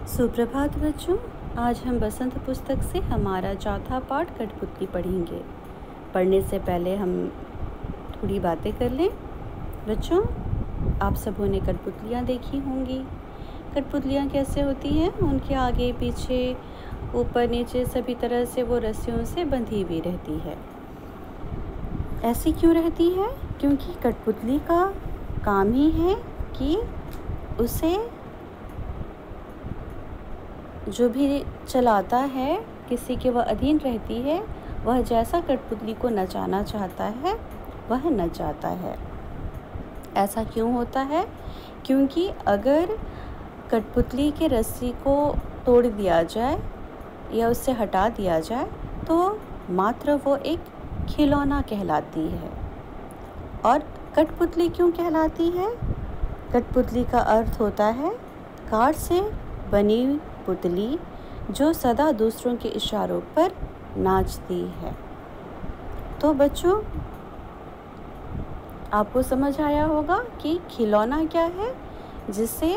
सुप्रभात बच्चों। आज हम बसंत पुस्तक से हमारा चौथा पाठ कठपुतली पढ़ेंगे। पढ़ने से पहले हम थोड़ी बातें कर लें। बच्चों, आप सबों ने कठपुतलियाँ देखी होंगी। कठपुतलियाँ कैसे होती हैं? उनके आगे पीछे ऊपर नीचे सभी तरह से वो रस्सियों से बंधी हुई रहती है। ऐसी क्यों रहती है? क्योंकि कठपुतली का काम ही है कि उसे जो भी चलाता है, किसी के वह अधीन रहती है, वह जैसा कठपुतली को नचाना चाहता है वह नचाता है। ऐसा क्यों होता है? क्योंकि अगर कठपुतली के रस्सी को तोड़ दिया जाए या उससे हटा दिया जाए तो मात्र वो एक खिलौना कहलाती है। और कठपुतली क्यों कहलाती है? कठपुतली का अर्थ होता है काठ से बनी पुतली जो सदा दूसरों के इशारों पर नाचती है। तो बच्चों, आपको समझ आया होगा कि खिलौना क्या है जिससे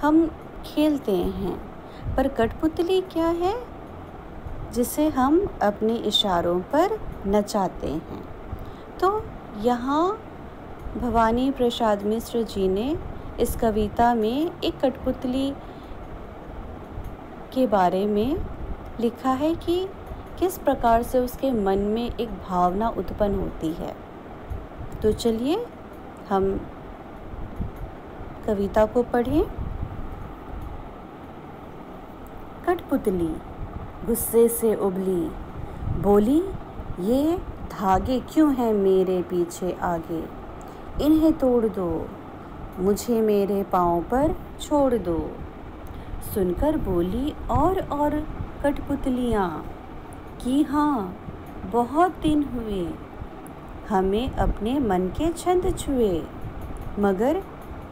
हम खेलते हैं, पर कठपुतली क्या है जिसे हम अपने इशारों पर नचाते हैं। तो यहाँ भवानी प्रसाद मिश्र जी ने इस कविता में एक कठपुतली के बारे में लिखा है कि किस प्रकार से उसके मन में एक भावना उत्पन्न होती है। तो चलिए हम कविता को पढ़ें। कठपुतली गुस्से से उबली, बोली, ये धागे क्यों हैं मेरे पीछे आगे? इन्हें तोड़ दो, मुझे मेरे पाँव पर छोड़ दो। सुनकर बोली और कठपुतलियाँ कि हाँ, बहुत दिन हुए हमें अपने मन के छंद छुए। मगर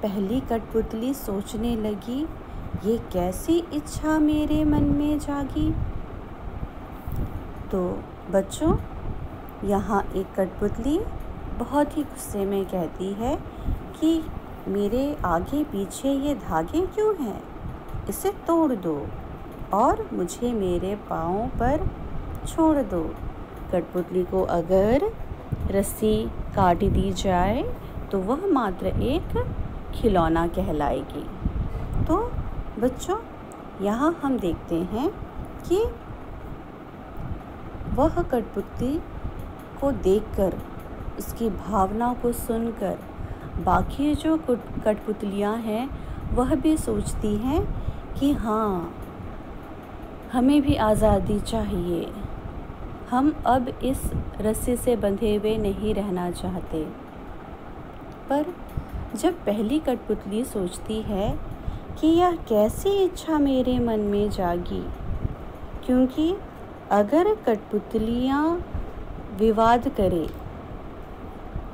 पहली कठपुतली सोचने लगी, ये कैसी इच्छा मेरे मन में जागी। तो बच्चों, यहाँ एक कठपुतली बहुत ही गुस्से में कहती है कि मेरे आगे पीछे ये धागे क्यों हैं? इसे तोड़ दो और मुझे मेरे पाँव पर छोड़ दो। कठपुतली को अगर रस्सी काट दी जाए तो वह मात्र एक खिलौना कहलाएगी। तो बच्चों, यहाँ हम देखते हैं कि वह कठपुतली को देखकर, उसकी भावना को सुनकर बाकी जो कठपुतलियाँ हैं वह भी सोचती हैं कि हाँ, हमें भी आज़ादी चाहिए, हम अब इस रस्सी से बंधे हुए नहीं रहना चाहते। पर जब पहली कठपुतली सोचती है कि यह कैसी इच्छा मेरे मन में जागी, क्योंकि अगर कठपुतलियाँ विवाद करें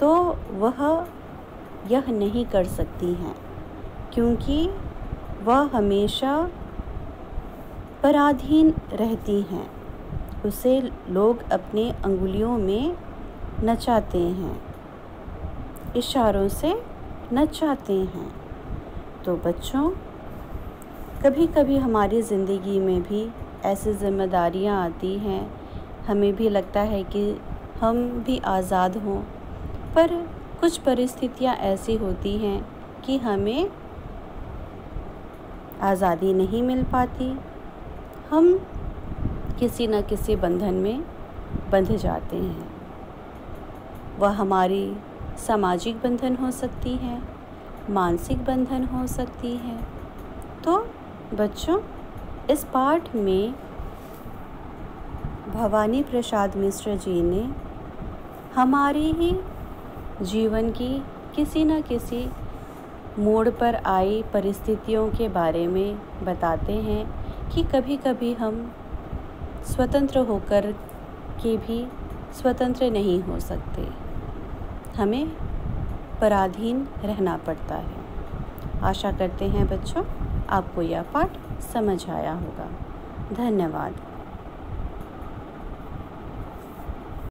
तो वह यह नहीं कर सकती हैं, क्योंकि वह हमेशा पराधीन रहती हैं। उसे लोग अपने अंगुलियों में नचाते हैं, इशारों से नचाते हैं। तो बच्चों, कभी कभी हमारी ज़िंदगी में भी ऐसी जिम्मेदारियां आती हैं, हमें भी लगता है कि हम भी आज़ाद हों, पर कुछ परिस्थितियां ऐसी होती हैं कि हमें आज़ादी नहीं मिल पाती। हम किसी न किसी बंधन में बंध जाते हैं। वह हमारी सामाजिक बंधन हो सकती है, मानसिक बंधन हो सकती है। तो बच्चों, इस पाठ में भवानी प्रसाद मिश्र जी ने हमारी ही जीवन की किसी न किसी मोड़ पर आई परिस्थितियों के बारे में बताते हैं कि कभी कभी हम स्वतंत्र होकर के भी स्वतंत्र नहीं हो सकते, हमें पराधीन रहना पड़ता है। आशा करते हैं बच्चों, आपको यह पाठ समझ आया होगा। धन्यवाद।